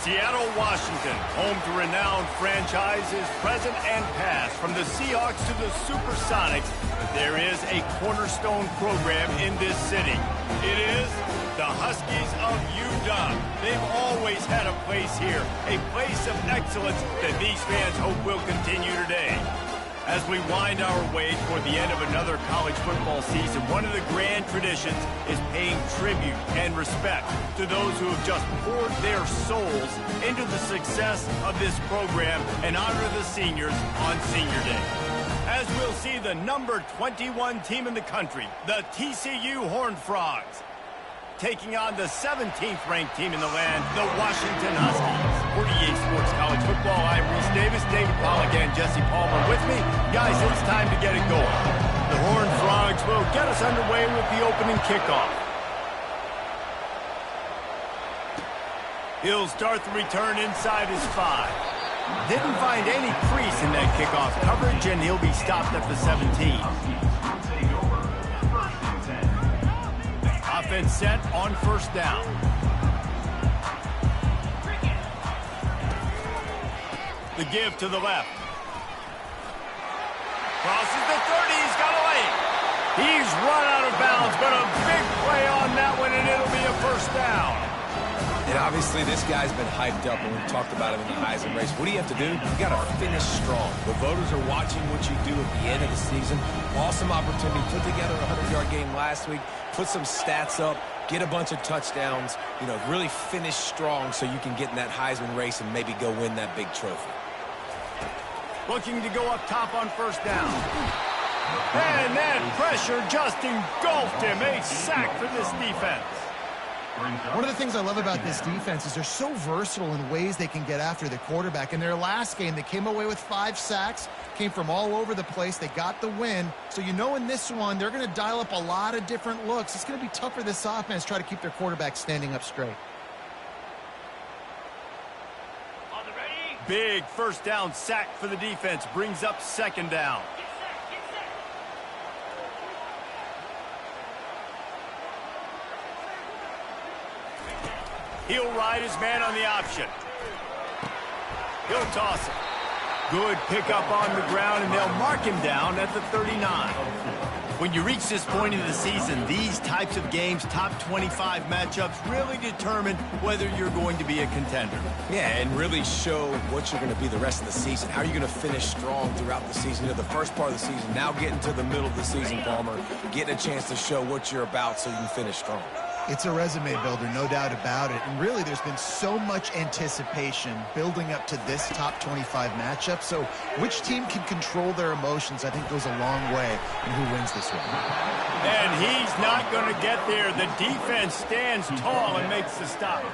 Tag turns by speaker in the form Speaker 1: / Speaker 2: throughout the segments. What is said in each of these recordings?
Speaker 1: Seattle, Washington, home to renowned franchises present and past, from the Seahawks to the Supersonics, but there is a cornerstone program in this city. It is the Huskies of UW. They've always had a place here, a place of excellence that these fans hope will continue today. As we wind our way toward the end of another college football season, one of the grand traditions is paying tribute and respect to those who have just poured their souls into the success of this program and honor the seniors on Senior Day. As we'll see the number 21 team in the country, the TCU Horned Frogs, taking on the 17th ranked team in the land, the Washington Huskies. 48 Sports College Football, I'm Reese Davis, David Pollack, and Jesse Palmer with me. Guys, it's time to get it going. The Horned Frogs will get us underway with the opening kickoff. He'll start the return inside his 5. Didn't find any crease in that kickoff coverage, and he'll be stopped at the 17. Offense set on first down. The give to the left. Crosses the 30. He's got a lane. He's run out of bounds, but a big play on that one, and it'll be a first down.
Speaker 2: And obviously, this guy's been hyped up, and we've talked about him in the Heisman race. What do you have to do? You got to finish strong. The voters are watching what you do at the end of the season. Awesome opportunity. Put together a 100-yard game last week. Put some stats up. Get a bunch of touchdowns. You know, really finish strong so you can get in that Heisman race and maybe go win that big trophy.
Speaker 1: Looking to go up top on first down. And that pressure just engulfed him. A sack for this defense.
Speaker 3: One of the things I love about this defense is they're so versatile in ways they can get after the quarterback. In their last game, they came away with 5 sacks, came from all over the place. They got the win. So you know in this one, they're going to dial up a lot of different looks. It's going to be tough for this offense to try to keep their quarterback standing up straight.
Speaker 1: Big first down sack for the defense. Brings up second down. He'll ride his man on the option. He'll toss it. Good pickup on the ground, and they'll mark him down at the 39. When you reach this point in the season, these types of games, top 25 matchups, really determine whether you're going to be a contender.
Speaker 2: Yeah, and really show what you're going to be the rest of the season. How are you going to finish strong throughout the season? You know, the first part of the season, now getting to the middle of the season, Palmer, getting a chance to show what you're about so you can finish strong.
Speaker 3: It's a resume builder, no doubt about it. And really, there's been so much anticipation building up to this top 25 matchup. So which team can control their emotions, I think, goes a long way in who wins this one.
Speaker 1: And he's not going to get there. The defense stands tall and makes the stop.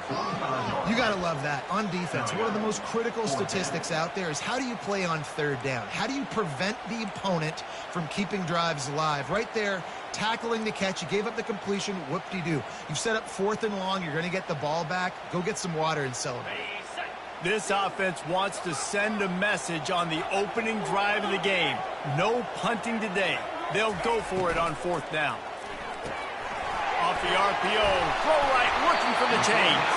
Speaker 3: You got to love that. On defense, one of the most critical statistics out there is how do you play on third down? How do you prevent the opponent from keeping drives alive? Right there, tackling the catch. You gave up the completion. Whoop-de-doo. You've set up 4th and long. You're going to get the ball back. Go get some water and celebrate.
Speaker 1: This offense wants to send a message on the opening drive of the game. No punting today. They'll go for it on 4th down. Off the RPO. Throw right, looking for the chains.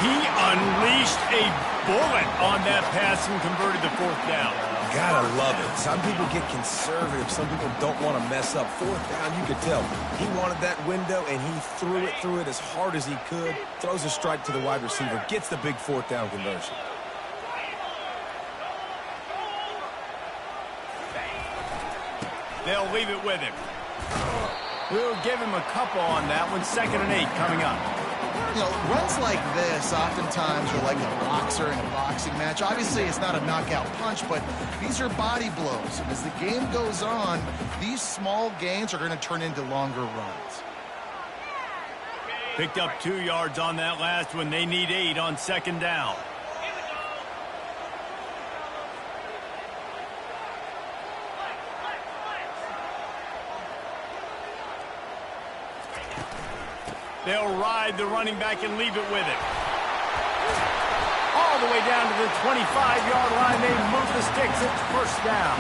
Speaker 1: He unleashed a bullet on that pass and converted to 4th down.
Speaker 2: Gotta love it. Some people get conservative. Some people don't want to mess up. 4th down, you could tell. He wanted that window, and he threw it as hard as he could. Throws a strike to the wide receiver. Gets the big 4th down conversion.
Speaker 1: They'll leave it with him. We'll give him a couple on that one. 2nd and 8 coming up.
Speaker 3: You know, runs like this oftentimes are like a boxer in a boxing match. Obviously, it's not a knockout punch, but these are body blows. And as the game goes on, these small gains are going to turn into longer runs.
Speaker 1: Picked up 2 yards on that last one. They need 8 on 2nd down. They'll ride the running back and leave it with it. All the way down to the 25-yard line. They move the sticks. It's first down.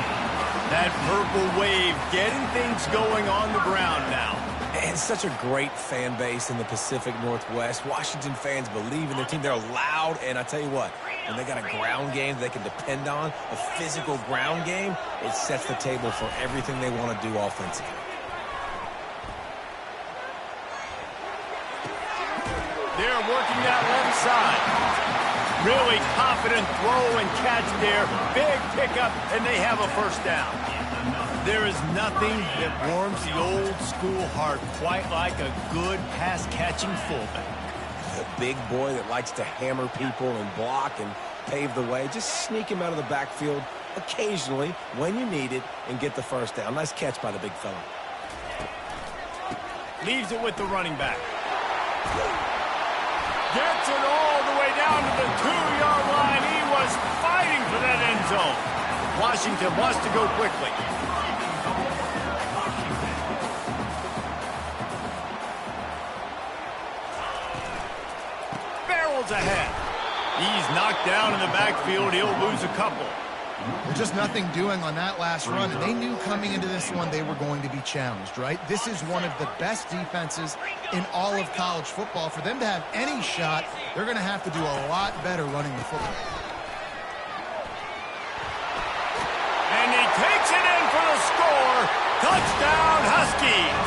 Speaker 1: That purple wave getting things going on the ground now.
Speaker 2: And It's such a great fan base in the Pacific Northwest. Washington fans believe in their team. They're loud, and I tell you what, when they got a ground game they can depend on, a physical ground game, it sets the table for everything they want to do offensively.
Speaker 1: They're working that left side. Really confident throw and catch there. Big pickup, and they have a first down. There is nothing that warms the old school heart quite like a good pass-catching fullback.
Speaker 2: A big boy that likes to hammer people and block and pave the way. Just sneak him out of the backfield occasionally when you need it and get the first down. Nice catch by the big fella.
Speaker 1: Leaves it with the running back. Gets it all the way down to the 2-yard line. He was fighting for that end zone. Washington wants to go quickly. Barrels ahead. He's knocked down in the backfield. He'll lose a couple.
Speaker 3: There's just nothing doing on that last run, and they knew coming into this one they were going to be challenged, right? This is one of the best defenses in all of college football. For them to have any shot, they're going to have to do a lot better running the football.
Speaker 1: And he takes it in for the score. Touchdown, Huskies.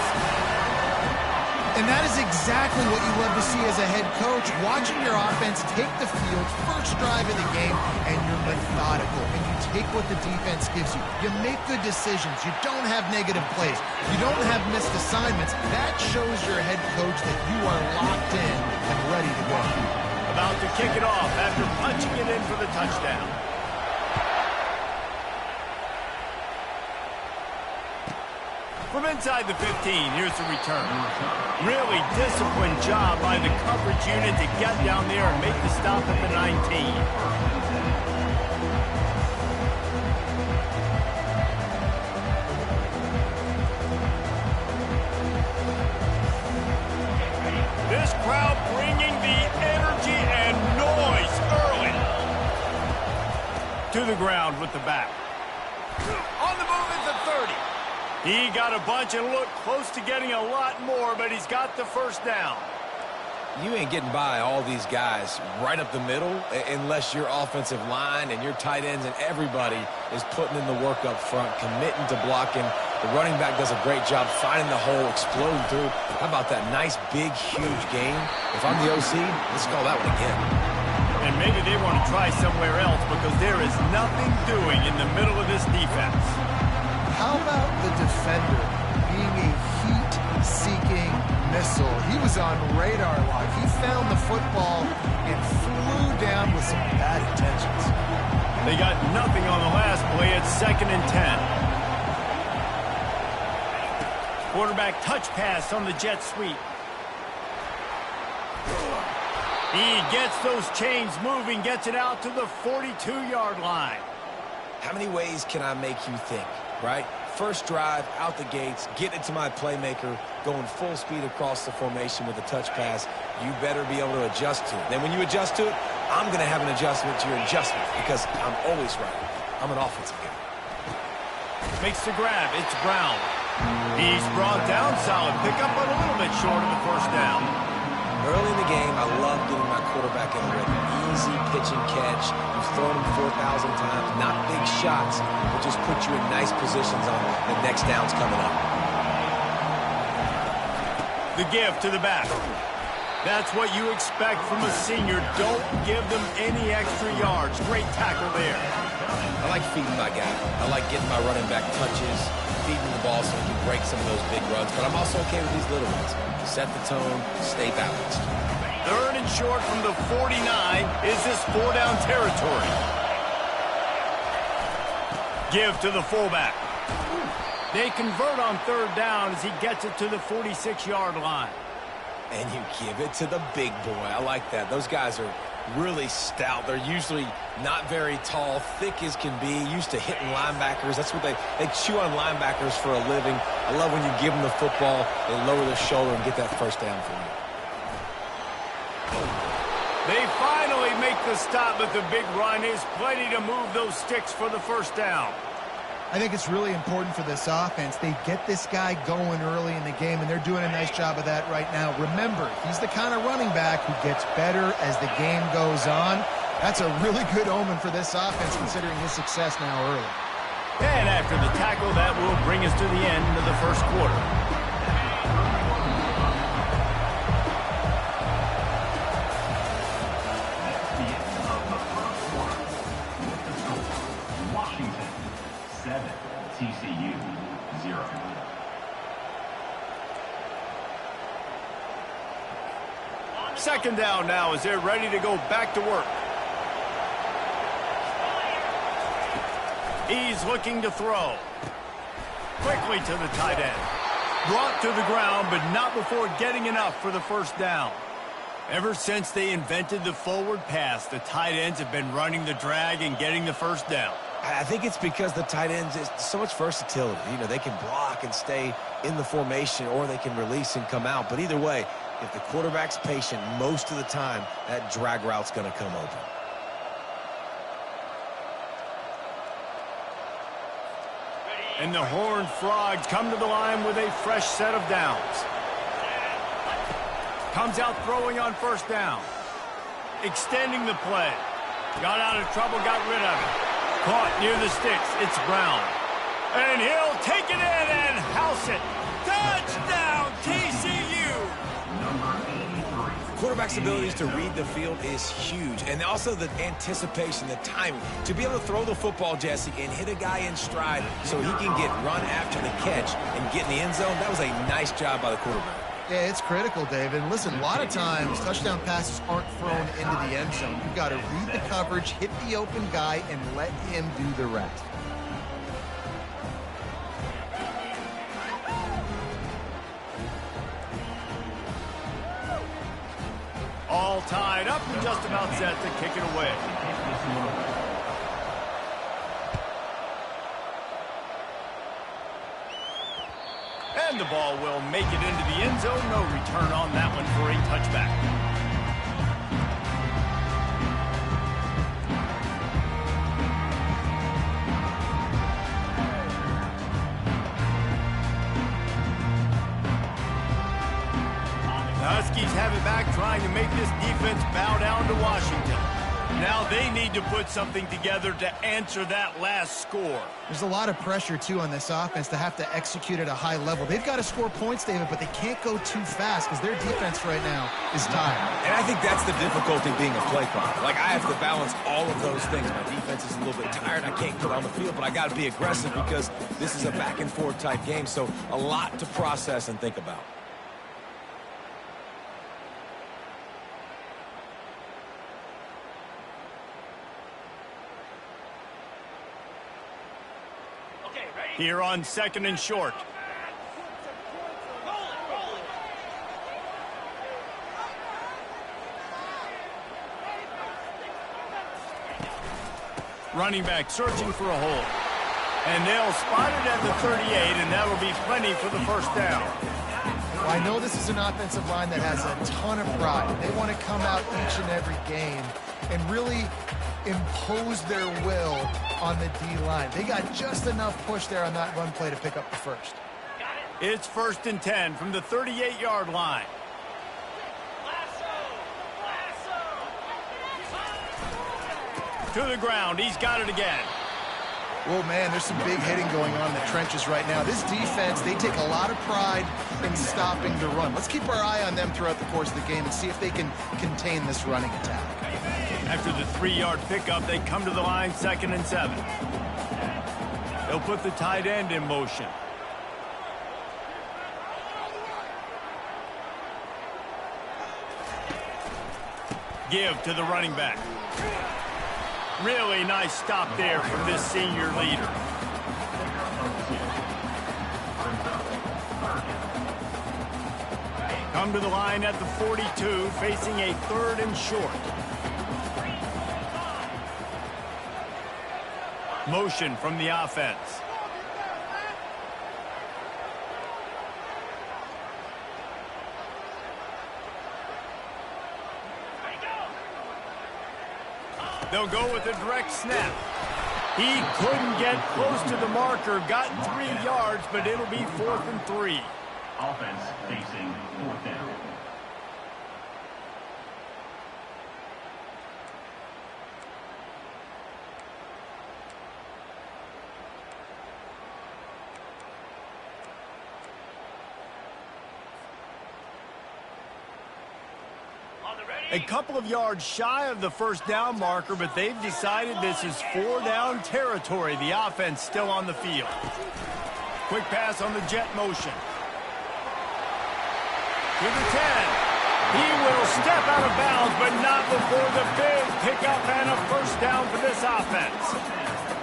Speaker 3: And that is exactly what you love to see as a head coach, watching your offense take the field, first drive of the game, and you're methodical, and you take what the defense gives you. You make good decisions. You don't have negative plays. You don't have missed assignments. That shows your head coach that you are locked in and ready to go.
Speaker 1: About to kick it off after punching it in for the touchdown. From inside the 15, here's the return. Really disciplined job by the coverage unit to get down there and make the stop at the 19. This crowd bringing the energy and noise early. To the ground with the back. On the move at the 30. He got a bunch and looked close to getting a lot more, but he's got the first down.
Speaker 2: You ain't getting by all these guys right up the middle unless your offensive line and your tight ends and everybody is putting in the work up front, committing to blocking. The running back does a great job finding the hole, exploding through. How about that nice, big, huge game? If I'm the OC, let's call that one again.
Speaker 1: And maybe they want to try somewhere else because there is nothing doing in the middle of this defense.
Speaker 3: How about the defender being a heat-seeking missile? He was on radar lock. He found the football and flew down with some bad intentions.
Speaker 1: They got nothing on the last play. It's 2nd and 10. Quarterback touch pass on the jet sweep. He gets those chains moving, gets it out to the 42-yard line.
Speaker 2: How many ways can I make you think, right? First drive, out the gates, get it to my playmaker, going full speed across the formation with a touch pass. You better be able to adjust to it. Then when you adjust to it, I'm going to have an adjustment to your adjustment because I'm always right. I'm an offensive guy.
Speaker 1: Makes the grab. It's Brown. He's brought down. Solid pickup, but a little bit short of the first down.
Speaker 2: Early in the game, I love getting my quarterback in a rhythm. Easy pitch and catch. You've thrown him 4,000 times. Not big shots, but just put you in nice positions on the next down's coming up.
Speaker 1: The give to the back. That's what you expect from a senior. Don't give them any extra yards. Great tackle there.
Speaker 2: I like feeding my guy. I like getting my running back touches, feeding the ball so he can break some of those big runs. But I'm also okay with these little ones. Set the tone, stay balanced.
Speaker 1: 3rd and short from the 49. Is this 4-down territory? Give to the fullback. They convert on 3rd down as he gets it to the 46-yard line.
Speaker 2: And you give it to the big boy. I like that. Those guys are really stout. They're usually not very tall, thick as can be, used to hitting linebackers. That's what they chew on linebackers for a living. I love when you give them the football, they lower their shoulder and get that first down for you.
Speaker 1: They finally make the stop, but the big run is plenty to move those sticks for the first down.
Speaker 3: I think it's really important for this offense. They get this guy going early in the game, and they're doing a nice job of that right now. Remember, he's the kind of running back who gets better as the game goes on. That's a really good omen for this offense, considering his success now early.
Speaker 1: And after the tackle, that will bring us to the end of the first quarter.
Speaker 4: TCU 0.
Speaker 1: Second down now as they're ready to go back to work. He's looking to throw. Quickly to the tight end. Brought to the ground, but not before getting enough for the first down. Ever since they invented the forward pass, the tight ends have been running the drag and getting the first down.
Speaker 2: I think it's because the tight ends is so much versatility. You know, they can block and stay in the formation, or they can release and come out. But either way, if the quarterback's patient, most of the time, that drag route's going to come open.
Speaker 1: And the Horned Frogs come to the line with a fresh set of downs. Comes out throwing on first down. Extending the play. Got out of trouble, got rid of it. Caught near the sticks. It's Brown. And he'll take it in and house it. Touchdown, TCU!
Speaker 2: Quarterback's abilities to read the field is huge. And also the anticipation, the timing. To be able to throw the football, Jesse, and hit a guy in stride so he can get run after the catch and get in the end zone, that was a nice job by the quarterback.
Speaker 3: Yeah, it's critical, David. And listen, a lot of times touchdown passes aren't thrown into the end zone. You've got to read the coverage, hit the open guy, and let him do the rest.
Speaker 1: All tied up and just about set to kick it away. And the ball will make it into the end zone. No return on that one for a touchback. The Huskies have it back, trying to make this defense bow down to Washington. Now they need to put something together to answer that last score.
Speaker 3: There's a lot of pressure, too, on this offense to have to execute at a high level. They've got to score points, David, but they can't go too fast because their defense right now is tired.
Speaker 2: And I think that's the difficulty being a play caller. Like, I have to balance all of those things. My defense is a little bit tired. I can't get on the field, but I got to be aggressive because this is a back-and-forth type game, so a lot to process and think about.
Speaker 1: Here on second and short. Running back searching for a hole. And they'll spot it at the 38, and that'll be plenty for the first down.
Speaker 3: Well, I know this is an offensive line that has a ton of pride. They want to come out each and every game and really impose their will on the D-line. They got just enough push there on that run play to pick up the first.
Speaker 1: It's 1st and 10 from the 38-yard line. To the ground. He's got it again.
Speaker 3: Oh, man, there's some big hitting going on in the trenches right now. This defense, they take a lot of pride in stopping the run. Let's keep our eye on them throughout the course of the game and see if they can contain this running attack.
Speaker 1: After the 3-yard pickup, they come to the line 2nd and 7. They'll put the tight end in motion. Give to the running back. Really nice stop there from this senior leader. Come to the line at the 42, facing a 3rd and short. Motion from the offense. They'll go with a direct snap. He couldn't get close to the marker, got 3 yards, but it'll be 4th and 3.
Speaker 4: Offense facing 4th down.
Speaker 1: A couple of yards shy of the 1st down marker, but they've decided this is 4-down territory. The offense still on the field. Quick pass on the jet motion. To the 10. He will step out of bounds, but not before the big pickup and a 1st down for this offense.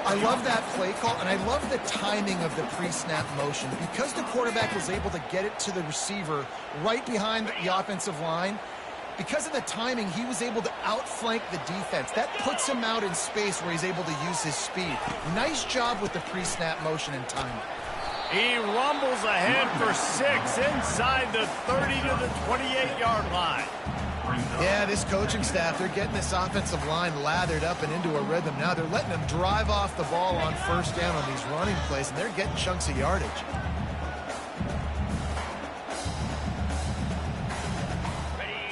Speaker 3: I love that play call, and I love the timing of the pre-snap motion. Because the quarterback was able to get it to the receiver right behind the offensive line, because of the timing, he was able to outflank the defense. That puts him out in space where he's able to use his speed. Nice job with the pre-snap motion and timing.
Speaker 1: He rumbles ahead for 6 inside the 30 to the 28-yard line.
Speaker 3: Yeah, this coaching staff, they're getting this offensive line lathered up and into a rhythm. Now they're letting them drive off the ball on 1st down on these running plays, and they're getting chunks of yardage.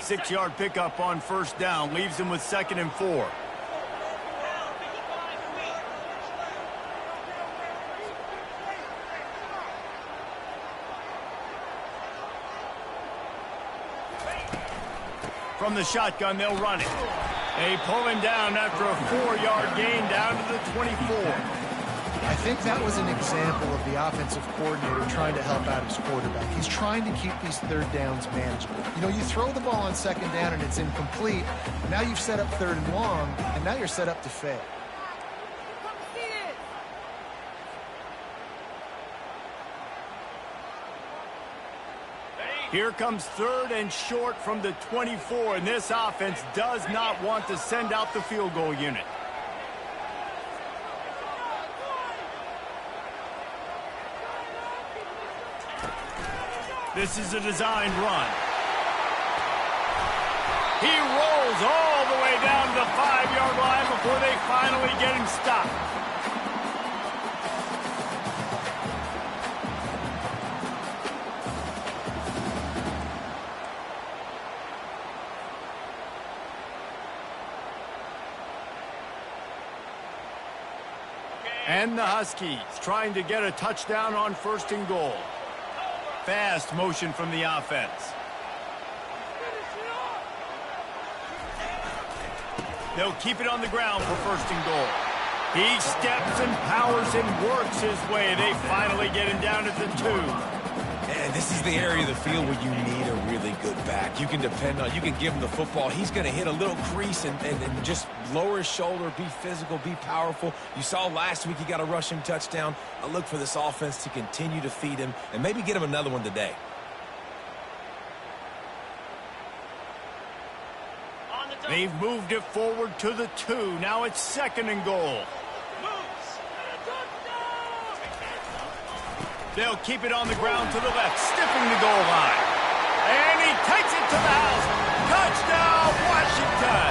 Speaker 1: Six-yard pickup on 1st down, leaves him with 2nd and 4. From the shotgun, they'll run it. They pull him down after a 4-yard gain down to the 24.
Speaker 3: I think that was an example of the offensive coordinator trying to help out his quarterback. He's trying to keep these 3rd downs manageable. You know, you throw the ball on 2nd down and it's incomplete. Now you've set up 3rd and long, and now you're set up to fail.
Speaker 1: Here comes 3rd and short from the 24, and this offense does not want to send out the field goal unit. This is a designed run. He rolls all the way down to the 5-yard line before they finally get him stopped. And the Huskies trying to get a touchdown on 1st and goal. Fast motion from the offense. They'll keep it on the ground for 1st and goal. He steps and powers and works his way. They finally get him down at the 2.
Speaker 2: And this is the area of the field where you need a really good back. You can depend on, you can give him the football. He's going to hit a little crease and just lower his shoulder, be physical, be powerful. You saw last week he got a rushing touchdown. I look for this offense to continue to feed him and maybe get him another one today.
Speaker 1: They've moved it forward to the 2. Now it's 2nd and goal. They'll keep it on the ground to the left, stiffing the goal line. And he takes it to the house. Touchdown, Washington!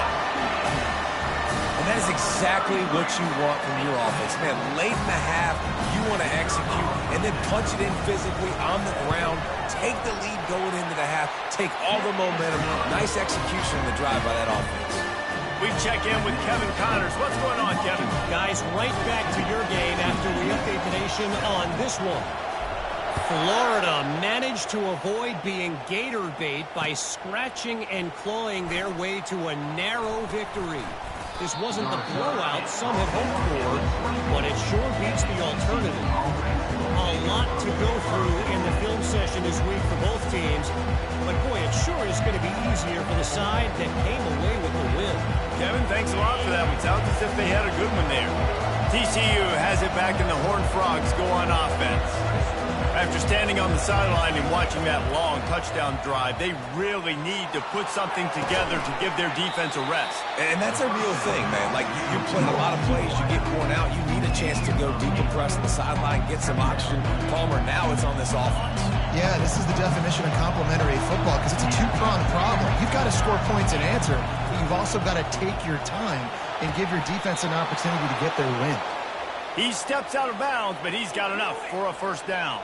Speaker 2: And that is exactly what you want from your offense. Man, late in the half, you want to execute and then punch it in physically on the ground. Take the lead going into the half. Take all the momentum. Nice execution in the drive by that offense.
Speaker 1: We check in with Kevin Connors. What's going on, Kevin?
Speaker 5: Guys, right back to your game after we update the nation on this one. Florida managed to avoid being gator bait by scratching and clawing their way to a narrow victory. This wasn't the blowout some had hoped for, but it sure beats the alternative. A lot to go through in the film session this week for both teams, but boy, it sure is going to be easier for the side that came away with the win.
Speaker 1: Kevin, thanks a lot for that one. Sounds as if they had a good one there. TCU has it back and the Horned Frogs go on offense. After standing on the sideline and watching that long touchdown drive, they really need to put something together to give their defense a rest.
Speaker 2: And that's a real thing, man. Like, you play a lot of plays, you get worn out, you need a chance to go decompress on the sideline, get some oxygen. Palmer, now it's on this offense.
Speaker 3: Yeah, this is the definition of complementary football because it's a two-pronged problem. You've got to score points and answer, but you've also got to take your time and give your defense an opportunity to get their win.
Speaker 1: He steps out of bounds, but he's got enough for a first down.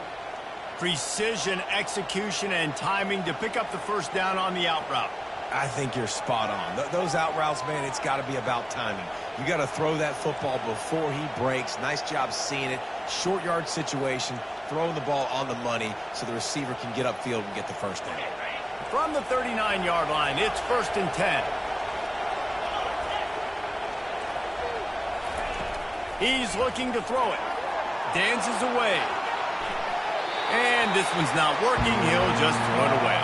Speaker 1: Precision, execution, and timing to pick up the first down on the out route.
Speaker 2: I think you're spot on. Those out routes, man, it's got to be about timing. You got to throw that football before he breaks. Nice job seeing it. Short yard situation, throwing the ball on the money so the receiver can get upfield and get the first down.
Speaker 1: From the 39-yard line, it's 1st and 10. He's looking to throw it. Dances away. And this one's not working. He'll just throw it away.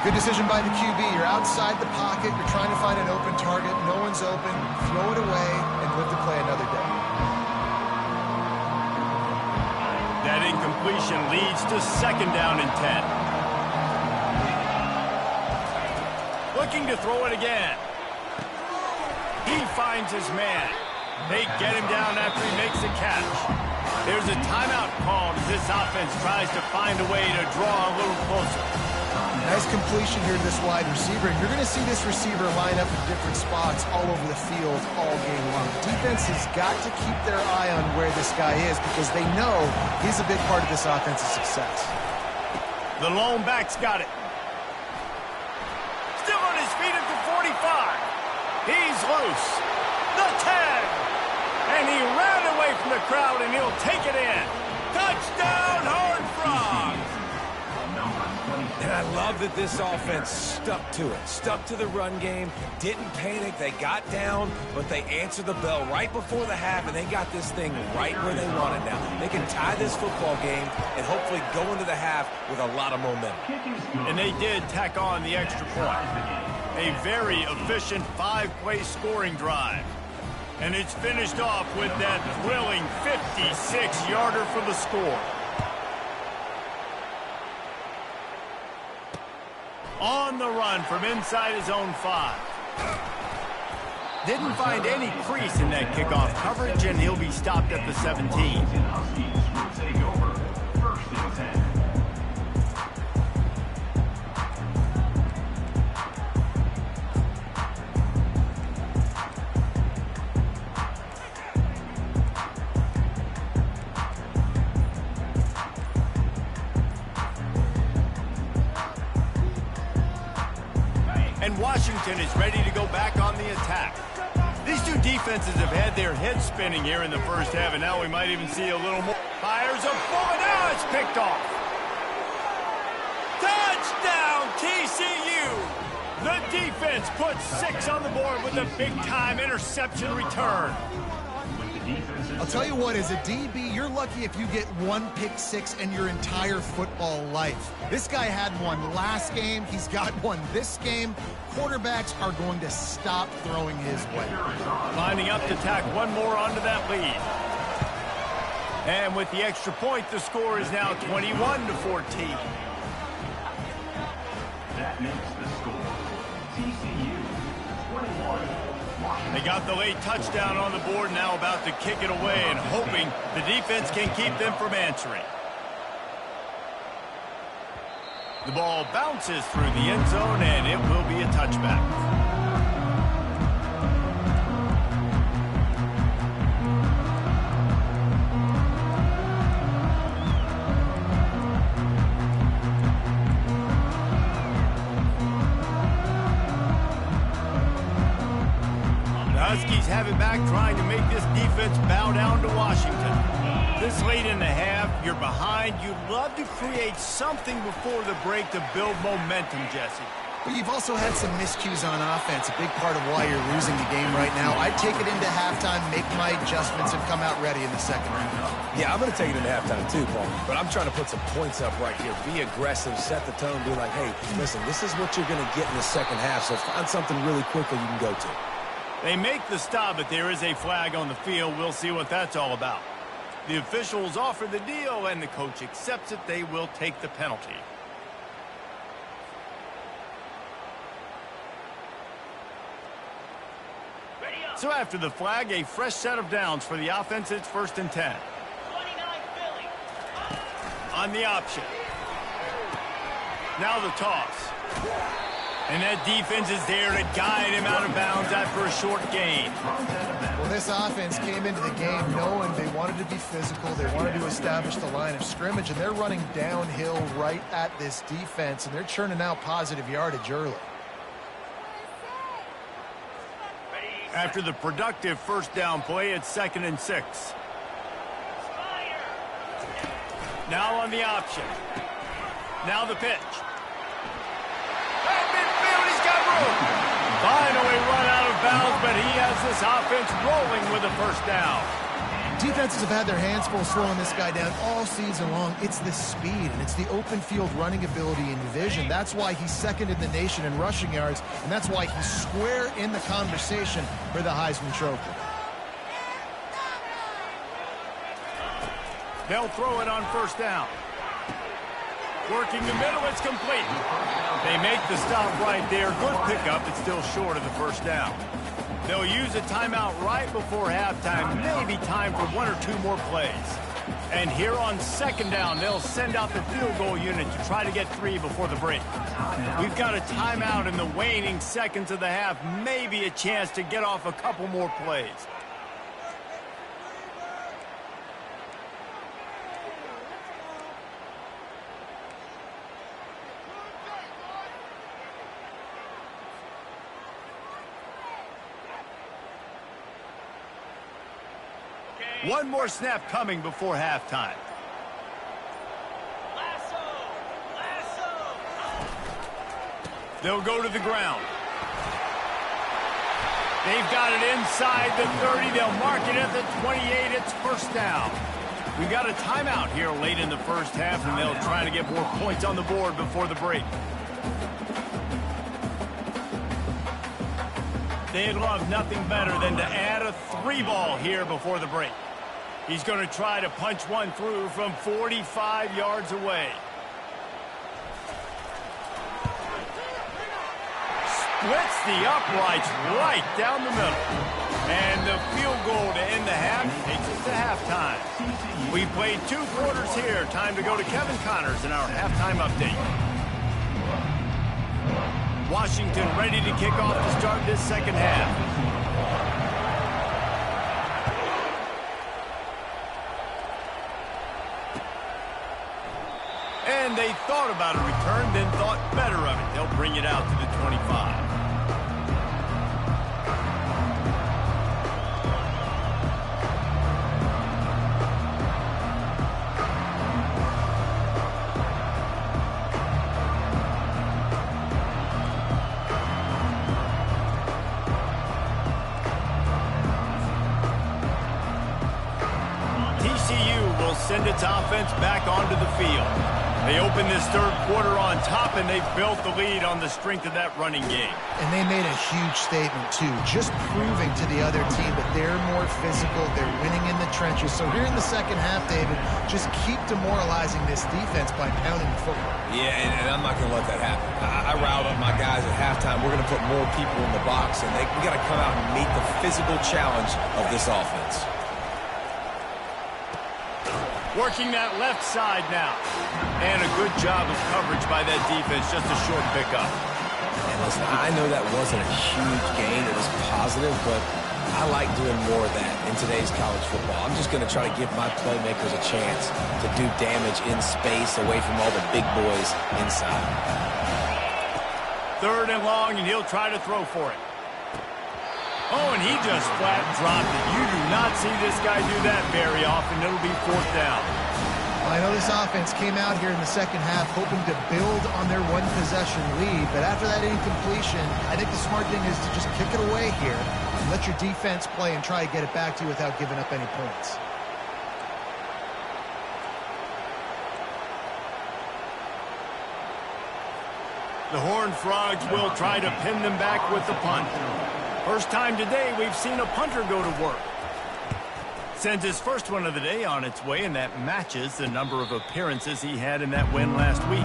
Speaker 3: Good decision by the QB. You're outside the pocket. You're trying to find an open target. No one's open. Throw it away and live to play another day.
Speaker 1: That incompletion leads to 2nd down and 10. Looking to throw it again. He finds his man. They get him down after he makes the catch. There's a timeout called as this offense tries to find a way to draw a little closer.
Speaker 3: Nice completion here to this wide receiver. And you're going to see this receiver line up in different spots all over the field all game long. Defense has got to keep their eye on where this guy is because they know he's a big part of this offense's success.
Speaker 1: The lone back's got it. Still on his feet at the 45. He's loose. The 10. And he ran away from the crowd, and he'll take it in. Touchdown, Horned Frogs!
Speaker 2: And I love that this offense stuck to it. Stuck to the run game. Didn't panic. They got down, but they answered the bell right before the half, and they got this thing right where they want it now. They can tie this football game and hopefully go into the half with a lot of momentum.
Speaker 1: And they did tack on the extra point. A very efficient 5-play scoring drive. And it's finished off with that thrilling 56-yarder for the score. On the run from inside his own 5. Didn't find any crease in that kickoff coverage, and he'll be stopped at the 17. And Washington is ready to go back on the attack. These two defenses have had their heads spinning here in the first half, and now we might even see a little more. Fires a bullet. Now it's picked off. Touchdown, TCU. The defense puts 6 on the board with a big-time interception return.
Speaker 3: I'll tell you what, as a DB, you're lucky if you get 1 pick 6 in your entire football life. This guy had one last game. He's got one this game. Quarterbacks are going to stop throwing his way.
Speaker 1: Lining up to tack one more onto that lead. And with the extra point, the score is now 21-14.
Speaker 4: That makes the score. TCU 21.
Speaker 1: They got the late touchdown on the board, now about to kick it away and hoping the defense can keep them from answering. The ball bounces through the end zone, and it will be a touchback. Huskies have it back, trying to make this defense bow down to Washington. This late in the half, you're behind. You'd love to create something before the break to build momentum, Jesse.
Speaker 3: But you've also had some miscues on offense, a big part of why you're losing the game right now. I'd take it into halftime, make my adjustments, and come out ready in the second round.
Speaker 2: Yeah, I'm going to take it into halftime too, Paul. But I'm trying to put some points up right here. Be aggressive, set the tone, be like, hey, listen, this is what you're going to get in the second half, so find something really quickly you can go to.
Speaker 1: They make the stop, but there is a flag on the field. We'll see what that's all about. The officials offer the deal, and the coach accepts it. They will take the penalty. So after the flag, a fresh set of downs for the offense. It's 1st and 10. On the option. Now the toss. And that defense is there to guide him out of bounds after a short gain.
Speaker 3: Well, this offense came into the game knowing they wanted to be physical. They wanted to establish the line of scrimmage, and they're running downhill right at this defense, and they're churning out positive yardage early.
Speaker 1: After the productive first down play, it's 2nd and 6. Now on the option. Now the pitch. At midfield, he's got room. Finally run out of bounds, but he has this offense rolling with a first down.
Speaker 3: Defenses have had their hands full slowing this guy down all season long. It's the speed, and it's the open field running ability and vision. That's why he's second in the nation in rushing yards, and that's why he's square in the conversation for the Heisman Trophy.
Speaker 1: They'll throw it on first down. Working the middle, it's complete. They make the stop right there. Good pickup. It's still short of the first down. They'll use a timeout right before halftime. Maybe time for 1 or 2 more plays. And here on second down, they'll send out the field goal unit to try to get 3 before the break. We've got a timeout in the waning seconds of the half. Maybe a chance to get off a couple more plays. One more snap coming before halftime. They'll go to the ground. They've got it inside the 30. They'll mark it at the 28. It's first down. We've got a timeout here late in the first half, and they'll try to get more points on the board before the break. They'd love nothing better than to add a 3-ball here before the break. He's going to try to punch one through from 45 yards away. Splits the uprights right down the middle. And the field goal to end the half takes us to halftime. We've played 2 quarters here. Time to go to Kevin Connors in our halftime update. Washington ready to kick off to start this second half. And they thought about a return, then thought better of it. They'll bring it out to the 25. TCU will send its offense back onto the field. They open this third quarter on top, and they've built the lead on the strength of that running game.
Speaker 3: And they made a huge statement, too, just proving to the other team that they're more physical, they're winning in the trenches. So here in the second half, David, just keep demoralizing this defense by pounding the football.
Speaker 2: Yeah, and I'm not going to let that happen. I riled up my guys at halftime. We're going to put more people in the box, and we got to come out and meet the physical challenge of this offense.
Speaker 1: Working that left side now. And a good job of coverage by that defense. Just a short pickup.
Speaker 2: And listen, I know that wasn't a huge gain. It was positive, but I like doing more of that in today's college football. I'm just going to try to give my playmakers a chance to do damage in space away from all the big boys inside.
Speaker 1: 3rd and long, and he'll try to throw for it. Oh, and he just flat dropped it. You do not see this guy do that very often. It'll be 4th down.
Speaker 3: Well, I know this offense came out here in the second half hoping to build on their one-possession lead, but after that incompletion, I think the smart thing is to just kick it away here and let your defense play and try to get it back to you without giving up any points.
Speaker 1: The Horned Frogs will try to pin them back with the punt. First time today we've seen a punter go to work. Sends his first one of the day on its way, and that matches the number of appearances he had in that win last week.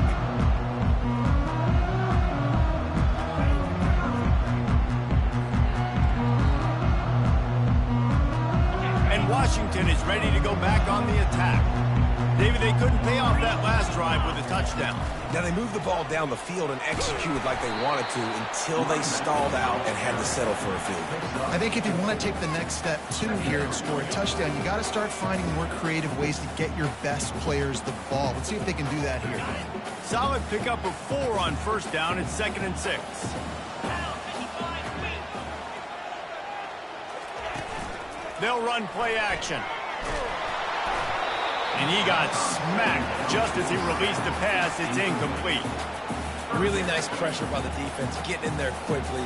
Speaker 1: And Washington is ready to go back on the attack. David, they couldn't pay off that last drive with a touchdown.
Speaker 2: Now, they moved the ball down the field and executed like they wanted to until they stalled out and had to settle for a field goal.
Speaker 3: I think if you want to take the next step, too, here and score a touchdown, you got to start finding more creative ways to get your best players the ball. Let's see if they can do that here.
Speaker 1: Solid pickup of 4 on first down. It's 2nd and 6. They'll run play action. And he got smacked just as he released the pass. It's incomplete.
Speaker 2: Really nice pressure by the defense, getting in there quickly,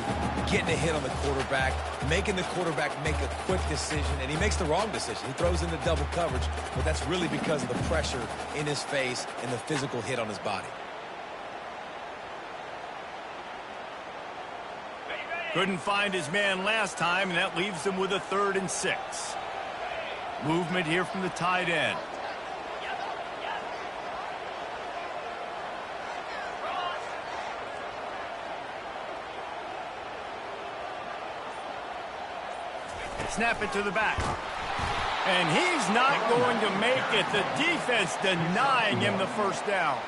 Speaker 2: getting a hit on the quarterback, making the quarterback make a quick decision, and he makes the wrong decision. He throws into double coverage, but that's really because of the pressure in his face and the physical hit on his body.
Speaker 1: Couldn't find his man last time, and that leaves him with a 3rd and 6. Movement here from the tight end. Snap it to the back. And he's not going to make it. The defense denying him the first down.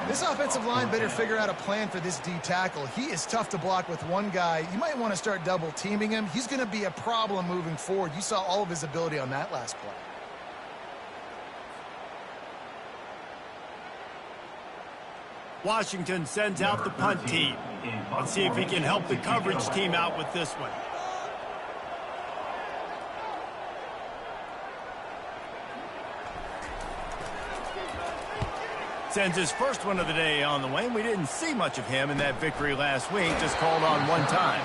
Speaker 3: This offensive line better figure out a plan for this D tackle. He is tough to block with one guy. You might want to start double teaming him. He's going to be a problem moving forward. You saw all of his ability on that last play.
Speaker 1: Washington sends out the punt team. Let's see if he can help the coverage team out with this one. Sends his first one of the day on the way. We didn't see much of him in that victory last week. Just called on one time.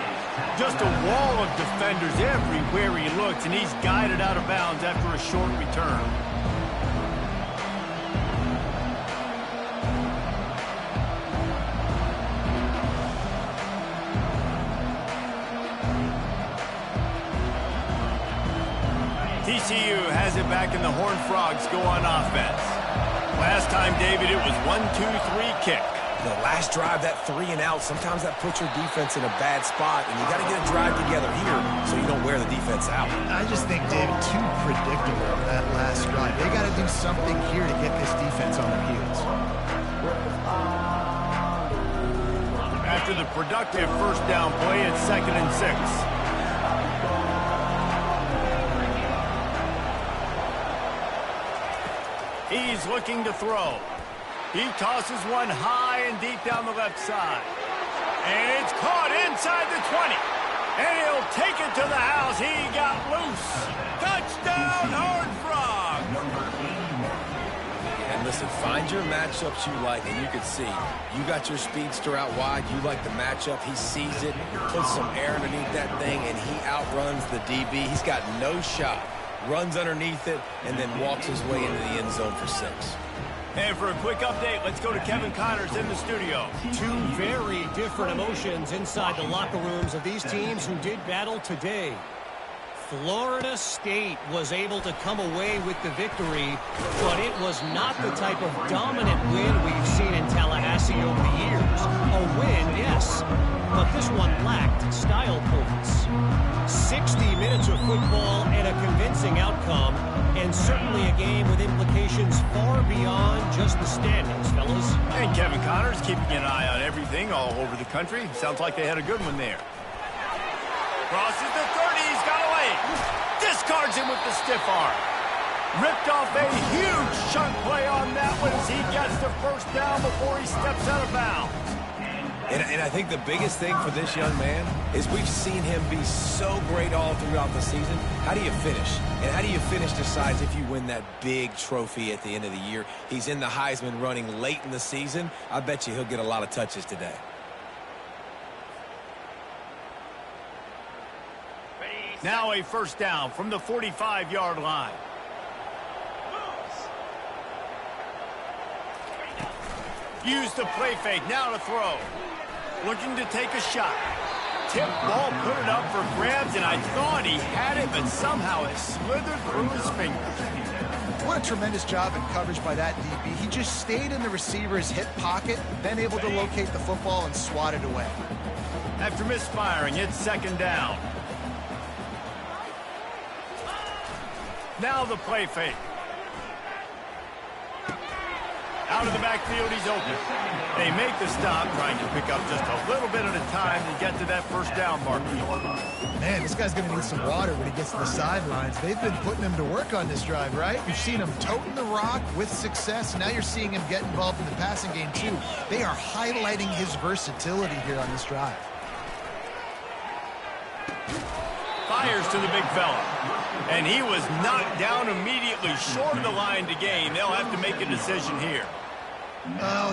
Speaker 1: Just a wall of defenders everywhere he looks, and he's guided out of bounds after a short return. TCU has it back, and the Horned Frogs go on offense. Last time, David, it was 1-2-3 kick.
Speaker 2: The last drive, that 3 and out, sometimes that puts your defense in a bad spot, and you got to get a drive together here so you don't wear the defense out.
Speaker 3: I just think, David, too predictable on that last drive. They got to do something here to get this defense on their heels.
Speaker 1: After the productive first down play, it's 2nd and 6. He's looking to throw. He tosses one high and deep down the left side. And it's caught inside the 20. And he'll take it to the house. He got loose. Touchdown, Horned Frogs.
Speaker 2: And listen, find your matchups you like, and you can see. You got your speedster out wide. You like the matchup. He sees it, puts some air underneath that thing, and he outruns the DB. He's got no shot. Runs underneath it, and then walks his way into the end zone for 6.
Speaker 1: And for a quick update, let's go to Kevin Connors in the studio.
Speaker 5: Two very different emotions inside the locker rooms of these teams who did battle today. Florida State was able to come away with the victory, but it was not the type of dominant win we've seen in Tallahassee over the years. A win, yes, but this one lacked style points. 60 minutes of football and a convincing outcome, and certainly a game with implications far beyond just the standings, fellas.
Speaker 1: And Kevin Connors keeping an eye on everything all over the country. Sounds like they had a good one there. Crosses the 30, he's got away. Discards him with the stiff arm. Ripped off a huge chunk play on that one as he gets the first down before he steps out of bounds.
Speaker 2: And I think the biggest thing for this young man is we've seen him be so great all throughout the season. How do you finish? And how do you finish decides if you win that big trophy at the end of the year. He's in the Heisman running late in the season. I bet you he'll get a lot of touches today.
Speaker 1: Now a first down from the 45-yard line. Use the play fake, now to throw. Looking to take a shot. Tip ball, put it up for grabs, and I thought he had it, but somehow it slithered through his fingers.
Speaker 3: What a tremendous job in coverage by that DB. He just stayed in the receiver's hip pocket, then able to locate the football and swat it away.
Speaker 1: After misfiring, it's 2nd down. Now the play fake. Out of the backfield, he's open. They make the stop, trying to pick up just a little bit at a time to get to that first down marker.
Speaker 3: Man, this guy's going to need some water when he gets to the sidelines. They've been putting him to work on this drive, right? You've seen him toting the rock with success, and now you're seeing him get involved in the passing game, too. They are highlighting his versatility here on this drive.
Speaker 1: Fires to the big fella. And he was knocked down immediately, short of the line to gain. They'll have to make a decision here.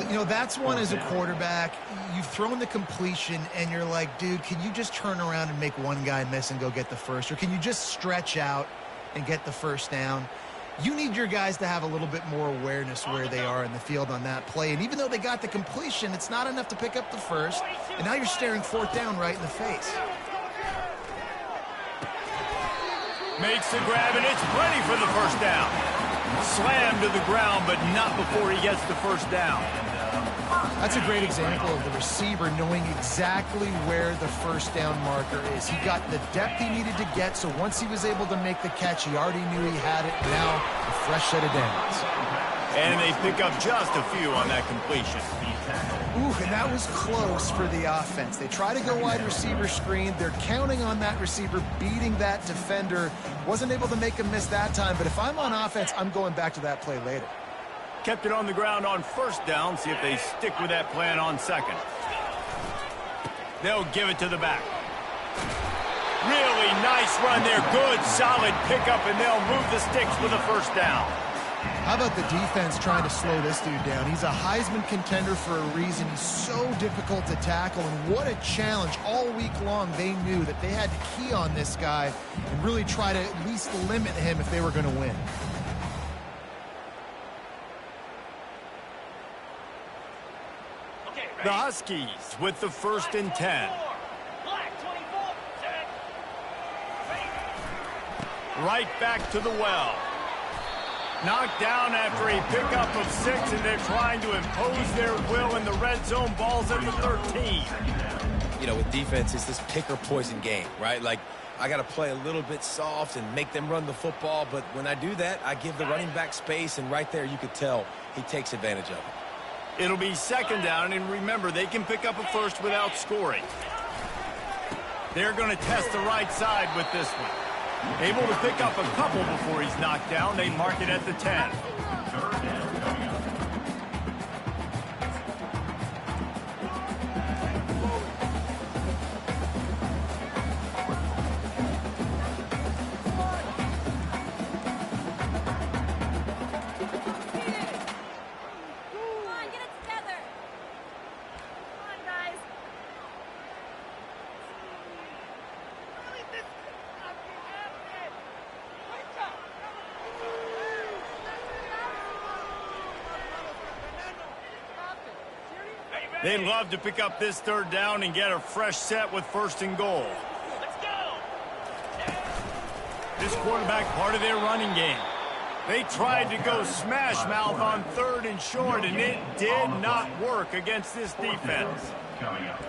Speaker 3: You know, that's one as a quarterback. You've thrown the completion, and you're like, dude, can you just turn around and make one guy miss and go get the first? Or can you just stretch out and get the first down? You need your guys to have a little bit more awareness where they are in the field on that play. And even though they got the completion, it's not enough to pick up the first. And now you're staring fourth down right in the face.
Speaker 1: Makes the grab, and it's plenty for the first down. Slammed to the ground, but not before he gets the first down.
Speaker 3: That's a great example of the receiver knowing exactly where the first down marker is. He got the depth he needed to get, so once he was able to make the catch, he already knew he had it. Now, a fresh set of downs.
Speaker 1: And they pick up just a few on that completion.
Speaker 3: Ooh, and that was close for the offense. They try to go wide receiver screen. They're counting on that receiver beating that defender. Wasn't able to make a miss that time, but if I'm on offense, I'm going back to that play later.
Speaker 1: Kept it on the ground on first down. See if they stick with that plan on second. They'll give it to the back. Really nice run there. Good, solid pickup, and they'll move the sticks for the first down.
Speaker 3: How about the defense trying to slow this dude down? He's a Heisman contender for a reason. He's so difficult to tackle, and what a challenge. All week long, they knew that they had to key on this guy and really try to at least limit him if they were going to win.
Speaker 1: The Huskies with the 1st and 10. Right back to the well. Knocked down after a pickup of 6, and they're trying to impose their will in the red zone. Ball's at the 13.
Speaker 2: You know, with defense, it's this pick or poison game, right? Like, I got to play a little bit soft and make them run the football, but when I do that, I give the running back space, and right there you could tell he takes advantage of it.
Speaker 1: It'll be 2nd down, and remember, they can pick up a first without scoring. They're going to test the right side with this one. Able to pick up a couple before he's knocked down. They mark it at the 10. They'd love to pick up this 3rd down and get a fresh set with 1st and goal. Let's go. This quarterback part of their running game. They tried to go smash mouth on 3rd and short, and it did not work against this defense.
Speaker 4: Coming up.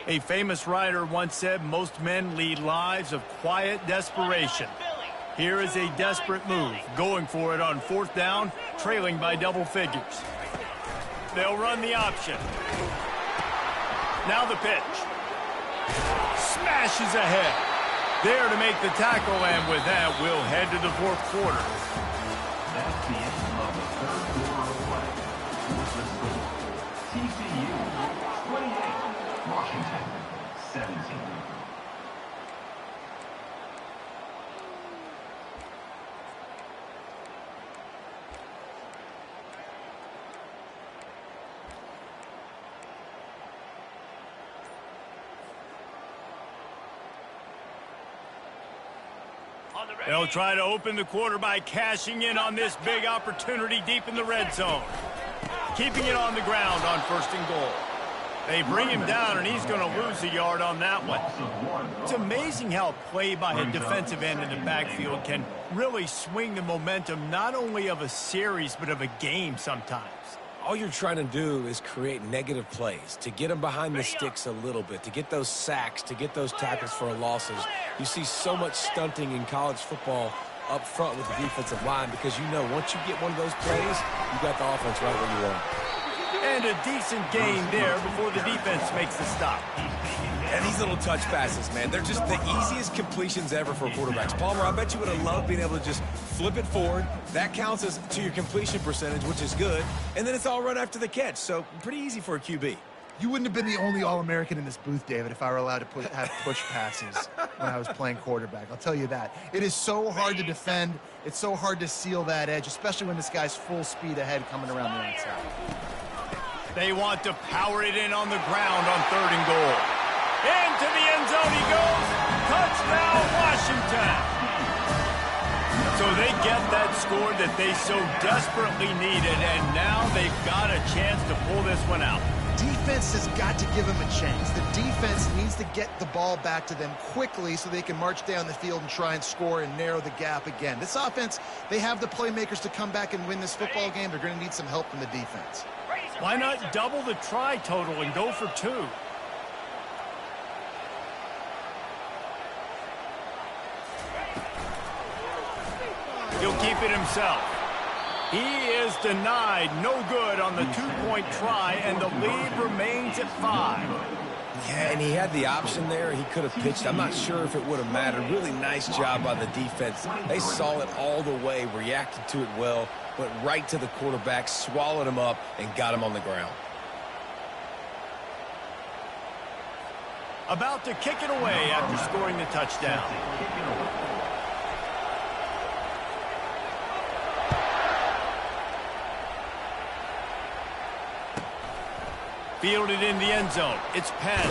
Speaker 1: A famous writer once said, most men lead lives of quiet desperation. Here is a desperate move, going for it on 4th down, trailing by double figures. They'll run the option. Now the pitch. Smashes ahead. There to make the tackle, and with that, we'll head to the 4th quarter.
Speaker 4: That's the end of the 3rd quarter of play. With the score, TCU 28, Washington 17.
Speaker 1: They'll try to open the quarter by cashing in on this big opportunity deep in the red zone. Keeping it on the ground on 1st and goal. They bring him down, and he's going to lose a yard on that one. It's amazing how play by a defensive end in the backfield can really swing the momentum not only of a series but of a game sometimes.
Speaker 2: All you're trying to do is create negative plays, to get them behind the sticks a little bit, to get those sacks, to get those tackles for losses. You see so much stunting in college football up front with the defensive line because you know once you get one of those plays, you got the offense right where you want.
Speaker 1: And a decent gain there before the defense makes the stop.
Speaker 2: And these little touch passes, man, they're just the easiest completions ever for quarterbacks. Palmer, I bet you would have loved being able to just flip it forward. That counts as to your completion percentage, which is good. And then it's all run after the catch, so pretty easy for a QB.
Speaker 3: You wouldn't have been the only All-American in this booth, David, if I were allowed to have push passes when I was playing quarterback. I'll tell you that. It is so hard to defend. It's so hard to seal that edge, especially when this guy's full speed ahead coming around the outside.
Speaker 1: They want to power it in on the ground on 3rd and goal. Into the end zone he goes. Touchdown, Washington. So they get that score that they so desperately needed, and now they've got a chance to pull this one out.
Speaker 3: Defense has got to give them a chance. The defense needs to get the ball back to them quickly so they can march down the field and try and score and narrow the gap again. This offense, they have the playmakers to come back and win this football game. They're going to need some help from the defense.
Speaker 1: Why not double the try total and go for 2? He'll keep it himself. He is denied. No good on the 2-point try, and the lead remains at 5.
Speaker 2: Yeah, and he had the option there. He could have pitched. I'm not sure if it would have mattered. Really nice job by the defense. They saw it all the way, reacted to it well, went right to the quarterback, swallowed him up, and got him on the ground.
Speaker 1: About to kick it away after scoring the touchdown. Fielded in the end zone. It's Penn.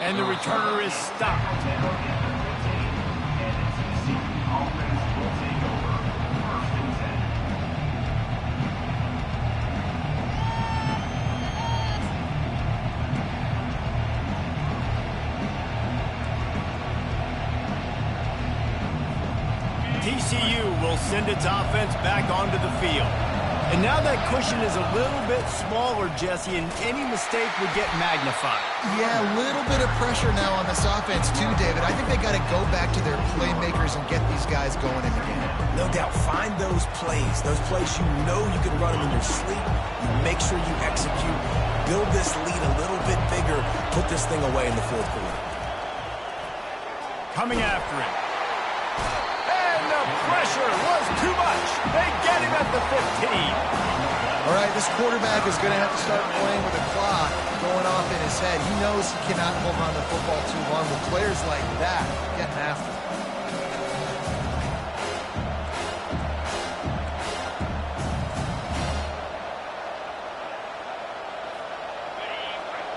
Speaker 1: And the returner is stopped. TCU will send its offense back onto the field. And now that cushion is a little bit smaller, Jesse, and any mistake would get magnified.
Speaker 3: Yeah, a little bit of pressure now on this offense too, David. I think they got to go back to their playmakers and get these guys going in the game.
Speaker 2: No doubt. Find those plays you know you can run them in your sleep. You make sure you execute. Build this lead a little bit bigger. Put this thing away in the 4th quarter.
Speaker 1: Coming after it. Pressure was too much. They get him at the 15.
Speaker 3: All right, this quarterback is going to have to start playing with a clock going off in his head. He knows he cannot hold on to the football too long with players like that getting after him.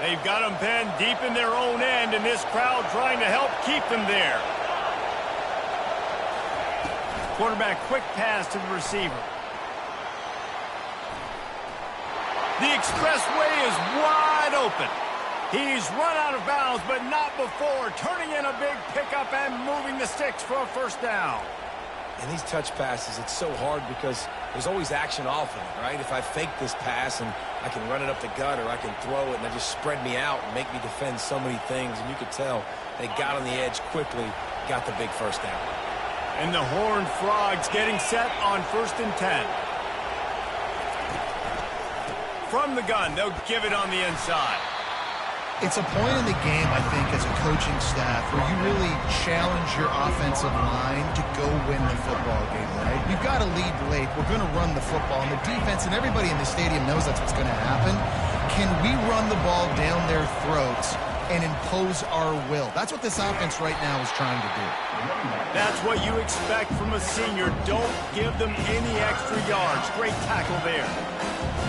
Speaker 1: They've got him pinned deep in their own end, and this crowd trying to help keep them there. Quarterback quick pass to the receiver. The expressway is wide open. He's run out of bounds, but not before turning in a big pickup and moving the sticks for a 1st down.
Speaker 2: And these touch passes, it's so hard because there's always action off of it, right? If I fake this pass and I can run it up the gut or I can throw it and they just spread me out and make me defend so many things, and you could tell they got on the edge quickly, got the big 1st down.
Speaker 1: And the Horned Frogs getting set on 1st and 10. From the gun, they'll give it on the inside.
Speaker 3: It's a point in the game, I think, as a coaching staff where you really challenge your offensive line to go win the football game, right? We've got to lead late. We're going to run the football. And the defense and everybody in the stadium knows that's what's going to happen. Can we run the ball down their throats and impose our will? That's what this offense right now is trying to do.
Speaker 1: That's what you expect from a senior. Don't give them any extra yards. Great tackle there.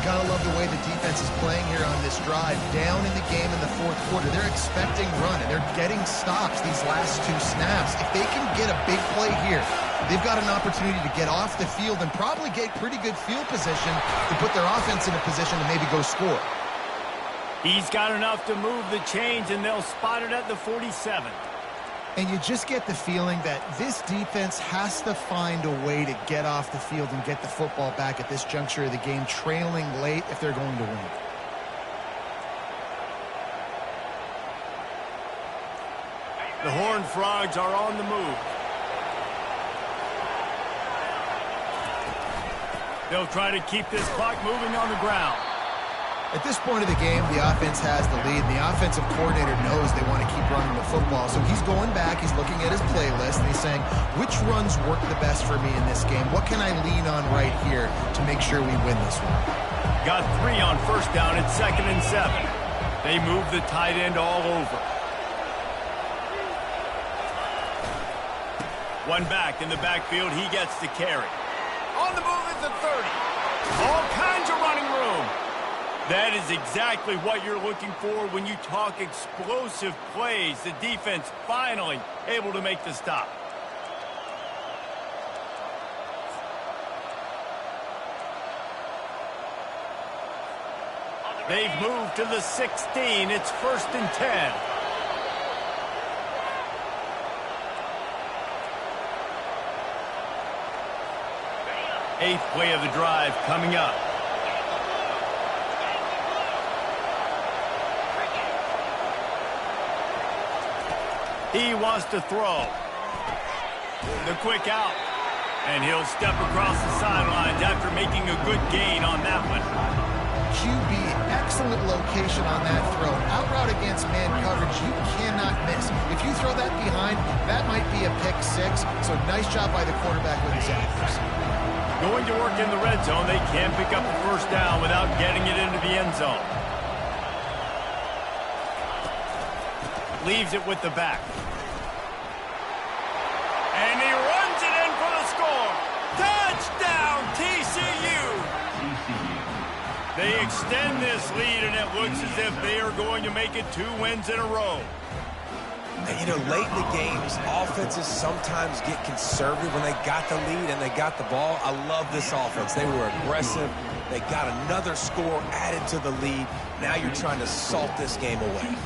Speaker 3: Gotta love the way the defense is playing here on this drive. Down in the game in the 4th quarter. They're expecting run, and they're getting stops these last 2 snaps. If they can get a big play here, they've got an opportunity to get off the field and probably get pretty good field position to put their offense in a position to maybe go score.
Speaker 1: He's got enough to move the chains, and they'll spot it at the 47.
Speaker 3: And you just get the feeling that this defense has to find a way to get off the field and get the football back at this juncture of the game, trailing late if they're going to win.
Speaker 1: The Horned Frogs are on the move. They'll try to keep this clock moving on the ground.
Speaker 3: At this point of the game, the offense has the lead, and the offensive coordinator knows they want to keep running the football. So he's going back, he's looking at his playlist, and he's saying, which runs work the best for me in this game? What can I lean on right here to make sure we win this one?
Speaker 1: Got 3 on first down at 2nd and 7. They move the tight end all over. One back in the backfield, he gets the carry. On the move at the 30. All kinds of running room. That is exactly what you're looking for when you talk explosive plays. The defense finally able to make the stop. They've moved to the 16. It's 1st and 10. Eighth play of the drive coming up. He wants to throw. The quick out. And he'll step across the sidelines after making a good gain on that one.
Speaker 3: QB, excellent location on that throw. Out route against man coverage, you cannot miss. If you throw that behind, that might be a pick 6. So nice job by the quarterback with his accuracy.
Speaker 1: Going to work in the red zone. They can't pick up the first down without getting it into the end zone. Leaves it with the back. And he runs it in for the score. Touchdown, TCU. They extend this lead, and it looks as if they are going to make it 2 wins in a row.
Speaker 2: And, you know, late in the games, offenses sometimes get conservative when they got the lead and they got the ball. I love this offense. They were aggressive. They got another score added to the lead. Now you're trying to salt this game away.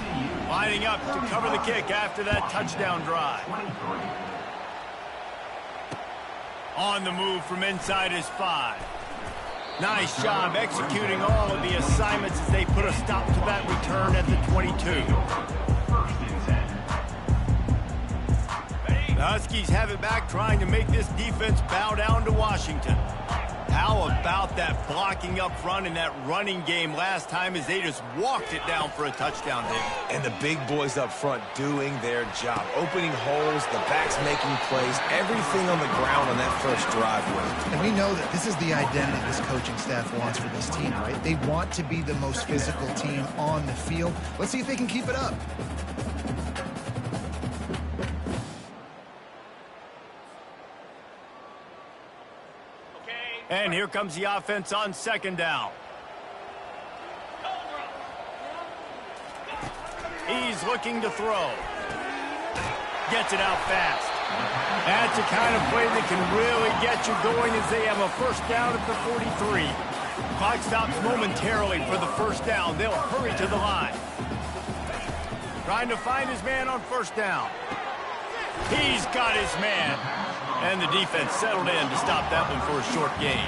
Speaker 1: Lining up to cover the kick after that touchdown drive. On the move from inside his 5. Nice job executing all of the assignments as they put a stop to that return at the 22. The Huskies have it back, trying to make this defense bow down to Washington. How about that blocking up front in that running game last time as they just walked it down for a touchdown, David?
Speaker 2: And the big boys up front doing their job. Opening holes, the backs making plays, everything on the ground on that first drive worked.
Speaker 3: And we know that this is the identity this coaching staff wants for this team, right? They want to be the most physical team on the field. Let's see if they can keep it up.
Speaker 1: And here comes the offense on 2nd down. He's looking to throw. Gets it out fast. That's the kind of play that can really get you going as they have a first down at the 43. Clock stops momentarily for the first down. They'll hurry to the line. Trying to find his man on first down. He's got his man. And the defense settled in to stop that one for a short gain.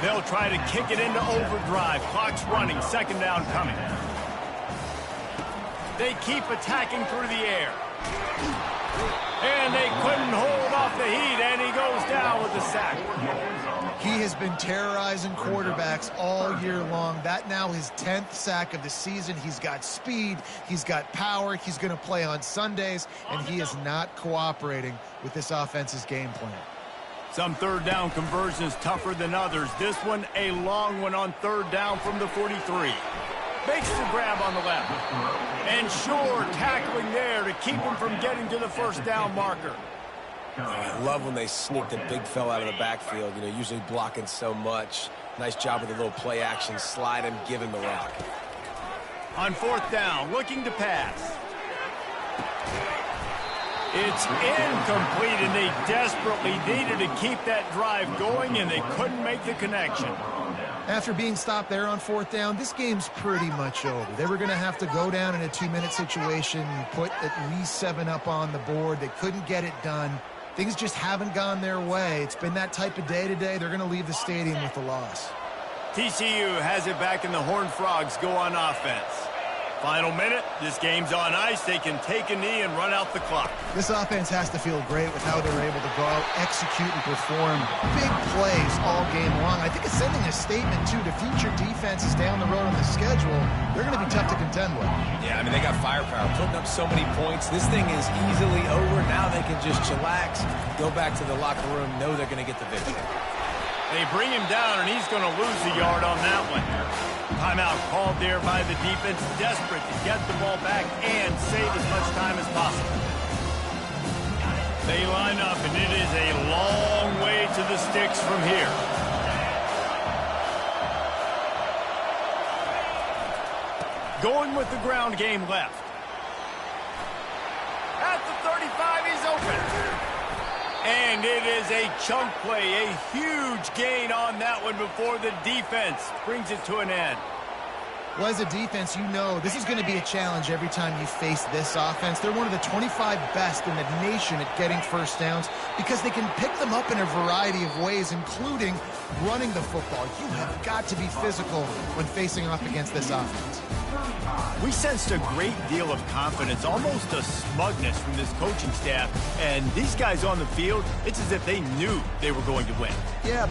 Speaker 1: They'll try to kick it into overdrive. Clock's running. 2nd down coming. They keep attacking through the air. And they couldn't hold off the heat, and he goes down with the sack.
Speaker 3: He has been terrorizing quarterbacks all year long. That now his 10th sack of the season. He's got speed. He's got power. He's going to play on Sundays, and he is not cooperating with this offense's game plan.
Speaker 1: Some 3rd down conversions tougher than others. This one a long one on 3rd down from the 43. Makes the grab on the left. And sure, tackling there to keep him from getting to the first down marker.
Speaker 2: I love when they sneak the big fella out of the backfield, you know, usually blocking so much. Nice job with the little play action, slide him, give him the rock.
Speaker 1: On 4th down, looking to pass. It's incomplete, and they desperately needed to keep that drive going, and they couldn't make the connection.
Speaker 3: After being stopped there on 4th down, this game's pretty much over. They were going to have to go down in a 2-minute situation, put at least 7 up on the board. They couldn't get it done. Things just haven't gone their way. It's been that type of day today. They're going to leave the stadium with the loss.
Speaker 1: TCU has it back, and the Horned Frogs go on offense. Final minute, this game's on ice. They can take a knee and run out the clock.
Speaker 3: This offense has to feel great with how they're able to go out, execute, and perform big plays all game long. I think it's sending a statement, too, to future defenses down the road on the schedule. They're going to be tough to contend with.
Speaker 2: Yeah, I mean, they got firepower, putting up so many points. This thing is easily over. Now they can just chillax, go back to the locker room, know they're going to get the victory.
Speaker 1: They bring him down, and he's going to lose a yard on that one. Timeout called there by the defense, desperate to get the ball back and save as much time as possible. They line up, and it is a long way to the sticks from here. Going with the ground game left. At the 35, he's open. And it is a chunk play, a huge gain on that one before the defense brings it to an end.
Speaker 3: Well, as a defense, you know this is going to be a challenge every time you face this offense. They're one of the 25 best in the nation at getting first downs because they can pick them up in a variety of ways, including running the football. You have got to be physical when facing off against this offense.
Speaker 1: We sensed a great deal of confidence, almost a smugness from this coaching staff. And these guys on the field, it's as if they knew they were going to win.
Speaker 3: Yeah,